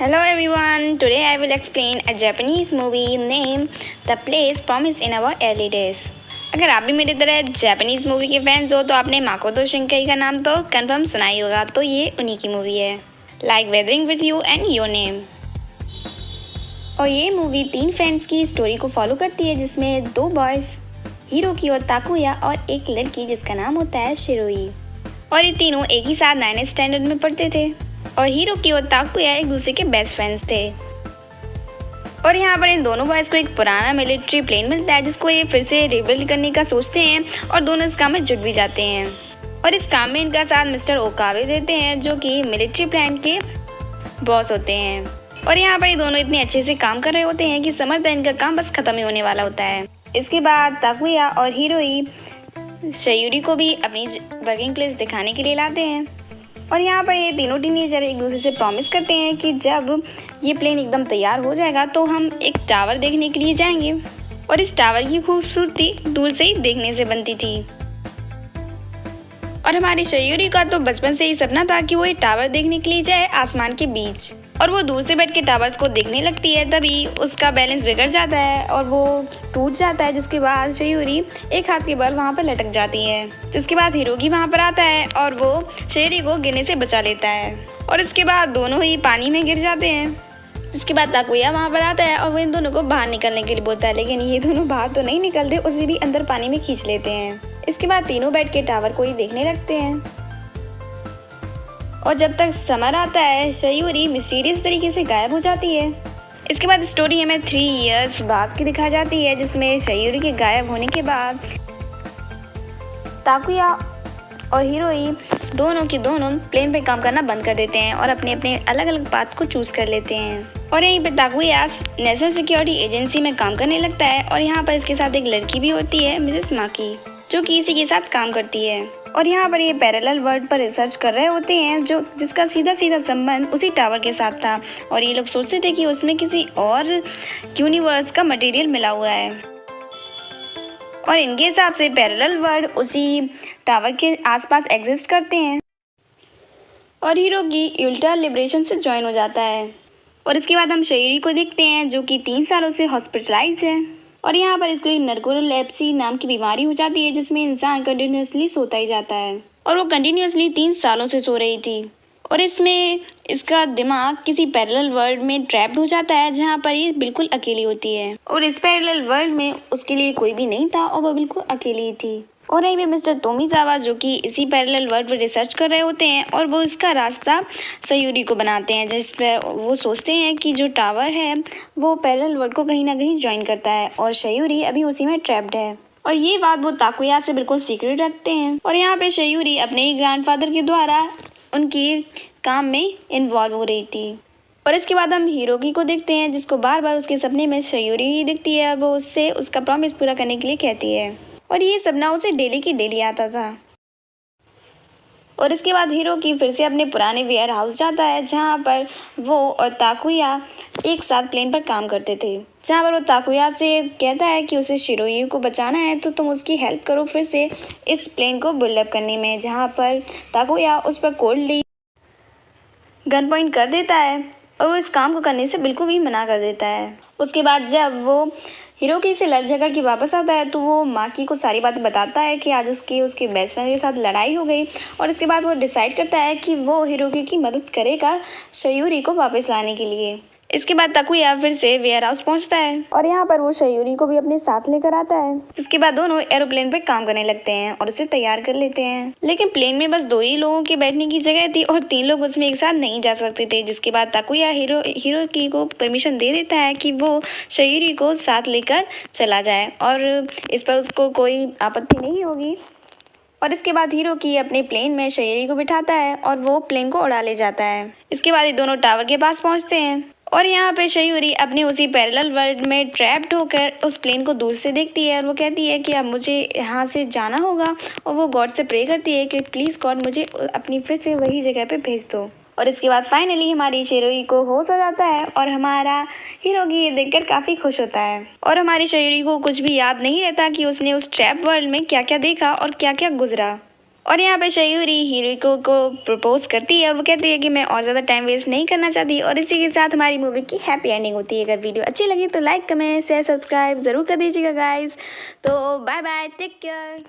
Hello everyone, today I will explain a Japanese movie named The Place Promised in Our Early Days। अगर आप भी मेरी तरह Japanese movie के fans हो तो आपने माकोतो शिंकाई का नाम तो कंफर्म सुना ही होगा। तो ये उन्हीं की मूवी है, like weathering with you and your name. और ये मूवी 3 फ्रेंड्स की स्टोरी को फॉलो करती है, जिसमें 2 बॉयज़ हिरोकी और ताकुया और एक लड़की जिसका नाम होता है शिरोई। और ये तीनों एक ही साथ 9th स्टैंडर्ड में पढ़ते थे और हिरोकी और ताकुया एक दूसरे के बेस्ट फ्रेंड्स थे। और यहाँ पर इन दोनों बॉयज़ को एक पुराना मिलिट्री प्लेन मिलता है, जिसको ये फिर से रिबिल्ड करने का सोचते हैं और दोनों इस काम में जुट भी जाते हैं। और इस काम में इनका साथ मिस्टर ओकावे देते हैं, जो कि मिलिट्री प्लान के बॉस होते हैं। और यहाँ पर ये दोनों इतने अच्छे से काम कर रहे होते हैं कि समझते हैं इनका काम बस ख़त्म ही होने वाला होता है। इसके बाद ताकुया और हिरोई शयूरी को भी अपनी वर्किंग प्लेस दिखाने के लिए लाते हैं। और यहाँ पर ये तीनों टीनेजर एक दूसरे से प्रॉमिस करते हैं कि जब ये प्लेन एकदम तैयार हो जाएगा तो हम एक टावर देखने के लिए जाएंगे। और इस टावर की खूबसूरती दूर से ही देखने से बनती थी। और हमारी शयूरी का तो बचपन से ही सपना था कि वो ये टावर देखने के लिए जाए आसमान के बीच। और वो दूर से बैठ के टावर्स को देखने लगती है, तभी उसका बैलेंस बिगड़ जाता है और वो टूट जाता है, जिसके बाद शयूरी एक हाथ के बल वहाँ पर लटक जाती है। जिसके बाद हिरोकी वहाँ पर आता है और वो शयूरी को गिरने से बचा लेता है। और इसके बाद दोनों ही पानी में गिर जाते हैं। जिसके बाद ताकुया वहाँ पर आता है और वो इन दोनों को बाहर निकलने के लिए बोलता है, लेकिन ये दोनों बाहर तो नहीं निकलते, उसे भी अंदर पानी में खींच लेते हैं। इसके बाद तीनों बैठ के टावर को ही देखने लगते हैं। और जब तक समर आता है, शयूरी मिस्टीरियस तरीके से गायब हो जाती है। इसके बाद स्टोरी हमें 3 इयर्स बाद की दिखा जाती है, जिसमें शयूरी के गायब होने के बाद ताकुया और हिरोई दोनों के दोनों प्लेन पे काम करना बंद कर देते हैं और अपने अपने अलग अलग पाथ को चूज कर लेते हैं। और यहीं पे ताकुया नेशनल सिक्योरिटी एजेंसी में काम करने लगता है। और यहाँ पर इसके साथ एक लड़की भी होती है, मिसेस माकी, जो कि इसी के साथ काम करती है। और यहाँ पर ये पैरेलल वर्ल्ड पर रिसर्च कर रहे होते हैं, जिसका सीधा सीधा संबंध उसी टावर के साथ था। और ये लोग सोचते थे कि उसमें किसी और यूनिवर्स का मटेरियल मिला हुआ है। और इनके हिसाब से पैरेलल वर्ल्ड उसी टावर के आसपास एग्जिस्ट करते हैं। और हिरोकी उल्टा लिबरेशन से ज्वाइन हो जाता है। और इसके बाद हम शयूरी को देखते हैं, जो कि 3 सालों से हॉस्पिटलाइज है। और यहाँ पर इसको एक नर्कोलेप्सी नाम की बीमारी हो जाती है, जिसमें इंसान कंटिन्यूसली सोता ही जाता है। और वो कंटिन्यूसली 3 सालों से सो रही थी। और इसमें इसका दिमाग किसी पैरेलल वर्ल्ड में ट्रैप्ड हो जाता है, जहाँ पर ये बिल्कुल अकेली होती है। और इस पैरेलल वर्ल्ड में उसके लिए कोई भी नहीं था और वो बिल्कुल अकेली ही थी। और यहीं पे मिस्टर तोमीजावा, जो कि इसी पैरेलल वर्ल्ड पर रिसर्च कर रहे होते हैं, और वो इसका रास्ता शयूरी को बनाते हैं, जिस पर वो सोचते हैं कि जो टावर है वो पैरेलल वर्ल्ड को कहीं ना कहीं ज्वाइन करता है और शयूरी अभी उसी में ट्रैप्ड है। और ये बात वो ताकुया से बिल्कुल सीक्रेट रखते हैं। और यहाँ पे शयूरी अपने ही ग्रैंडफादर के द्वारा उनकी काम में इन्वॉल्व हो रही थी। और इसके बाद हम हिरोकी को देखते हैं, जिसको बार बार उसके सपने में शयूरी ही दिखती है और वो उससे उसका प्रॉमिस पूरा करने के लिए कहती है। और ये सपना उसे डेली की डेली आता था। और इसके बाद हिरोकी फिर से अपने पुराने वेयर हाउस जाता है, जहाँ पर वो और ताकुया एक साथ प्लेन पर काम करते थे। जहाँ पर वो ताकुया से कहता है कि उसे शिरोई को बचाना है, तो तुम उसकी हेल्प करो फिर से इस प्लेन को बिल्डअप करने में। जहाँ पर ताकुया उस पर कोल्डली गन पॉइंट कर देता है और वो इस काम को करने से बिल्कुल भी मना कर देता है। उसके बाद जब वो हिरोकी से लड़ झगड़ के वापस आता है, तो वो माकी को सारी बातें बताता है कि आज उसके बेस्ट फ्रेंड के साथ लड़ाई हो गई। और इसके बाद वो डिसाइड करता है कि वो हिरोकी की मदद करेगा शयूरी को वापस लाने के लिए। इसके बाद ताकुया फिर से वेयर हाउस पहुंचता है और यहाँ पर वो शयूरी को भी अपने साथ लेकर आता है। इसके बाद दोनों एरोप्लेन पे काम करने लगते हैं और उसे तैयार कर लेते हैं। लेकिन प्लेन में बस 2 ही लोगों के बैठने की जगह थी और 3 लोग उसमें एक साथ नहीं जा सकते थे। जिसके बाद ताकुया हिरोकी को परमिशन दे देता है कि वो शयूरी को साथ लेकर चला जाए और इस पर उसको कोई आपत्ति नहीं होगी। और इसके बाद हिरोकी अपने प्लेन में शयूरी को बिठाता है और वो प्लेन को उड़ा ले जाता है। इसके बाद ये दोनों टावर के पास पहुंचते हैं और यहाँ पे शयूरी अपने उसी पैरेलल वर्ल्ड में ट्रैप्ड होकर उस प्लेन को दूर से देखती है और वो कहती है कि अब मुझे यहाँ से जाना होगा। और वो गॉड से प्रे करती है कि प्लीज़ गॉड मुझे अपनी फिर से वही जगह पे भेज दो। और इसके बाद फाइनली हमारी शयूरी को होश आ जाता है और हमारा हिरोकी ये देखकर काफ़ी खुश होता है। और हमारी शयूरी को कुछ भी याद नहीं रहता कि उसने उस ट्रैप वर्ल्ड में क्या क्या देखा और क्या क्या गुजरा। और यहाँ पे शयूरी हीरो को प्रपोज करती है और वो कहती है कि मैं और ज़्यादा टाइम वेस्ट नहीं करना चाहती। और इसी के साथ हमारी मूवी की हैप्पी एंडिंग होती है। अगर वीडियो अच्छी लगी तो लाइक कमेंट शेयर सब्सक्राइब ज़रूर कर दीजिएगा गाइस। तो बाय बाय, टेक केयर।